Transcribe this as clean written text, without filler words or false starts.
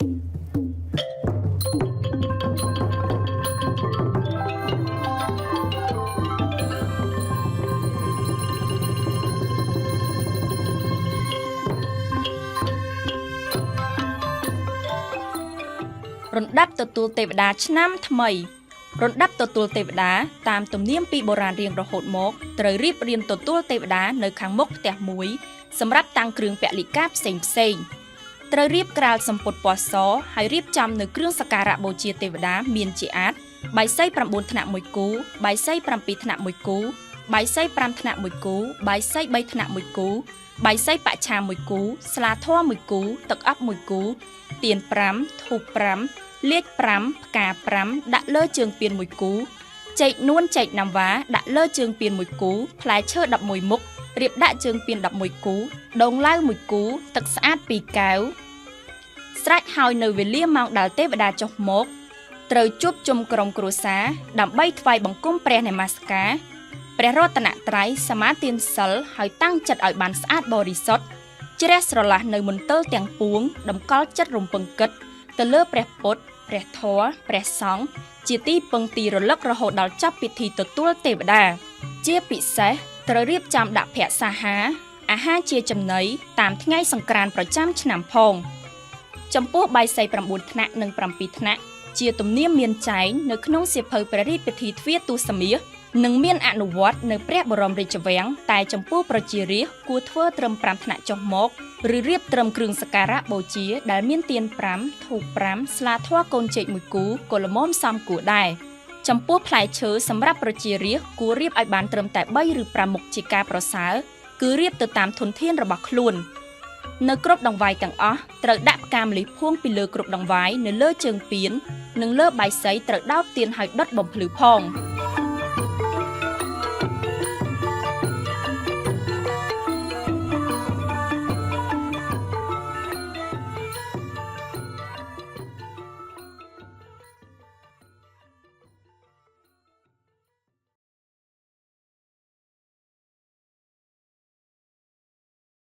រណ្ដាប់ទទួលទេវតាឆ្នាំថ្មីរណ្ដាប់ទទួលទេវតាតាមទំនៀមពីបុរាណរៀងរហូតមកត្រូវរៀបរៀងទទួលទេវតានៅខាងមុខផ្ទះមួយសម្រាប់តាំងគ្រឿងពលិកាផ្សេងត្រូវរៀបក្រាលសម្ពុតពណ៌សហើយរៀបចំនៅគ្រឿងសក្ការៈបូជាទេវតាមានជាអាចបាយសី9ថ្នាក់1គូបាយសី7ថ្នាក់1គូបាយសី5ថ្នាក់1គូបាយសី3ថ្នាក់1គូបាយសីបច្ឆា1គូស្លាធម៌1គូទឹកអប់1គូទៀន5ធូប5លាជ5ផ្កា5ដាក់លើជើងពៀន1គូចេកនួនចេកណាំវ៉ាដាក់លើជើងពៀន1គូផ្លែឈើ11មុខរៀបដាក់ជើងពៀន11គូដងឡាវ1គូទឹកស្អាត2កែវស្រេចហើយនៅវេលាម៉ោងដែលទេវតាចុះមកត្រូវជួបជុំក្រុមគ្រួសារដើម្បីថ្វាយបង្គំព្រះនមស្ការព្រះរតនត្រ័យសមាទានសិលហើយតាំងចិត្តឲ្យបានស្អាតបរិសុទ្ធជ្រះស្រឡះនៅមន្ទិលទាំងពួងតម្កល់ចិត្តរំពឹងគិតទៅលើព្រះពុទ្ធព្រះធម៌ព្រះសង្ឃជាទីពឹងទីរលឹករហូតដល់ចប់ពិធីទទួលទេវតាជាពិសេសត្រូវរៀបចំដាក់ភ័ក្ត្រសាហារអាហារជាចំណីតាមថ្ងៃសង្ក្រាន្តប្រចាំឆ្នាំផងចំពោះបាយសី9ថ្នាក់និង7ថ្នាក់ជាទំនៀមមានចែងនៅក្នុងសៀវភៅព្រះរាជពិធីទ្វារទសមាសនិងមានអនុវត្តនៅព្រះបរមរាជវាំងតែចំពោះប្រជារាស្ត្រគួរធ្វើត្រឹម5ថ្នាក់ចុះមកឬរៀបត្រឹមគ្រឿងសក្ការៈបូជាដែលមានទៀន5ធូប5ស្លាធម៌កូនចេក1គូកុលមមសំគួរដែរចំពោះផ្លែឈើសម្រាប់ប្រជារាស្ត្រគួររៀបឲ្យបានត្រឹមតែ3ឬ5មុខជាការប្រសើរគឺរៀបទៅតាមធនធានរបស់ខ្លួននៅគ្រប់ដង្វាយទាំងអស់ត្រូវដាក់ផ្កាម្លិះភួងពីលើគ្រប់ដង្វាយនៅលើជើងពៀននិងលើបាយសីត្រូវដោតទៀនឲ្យដុតបំភ្លឺផង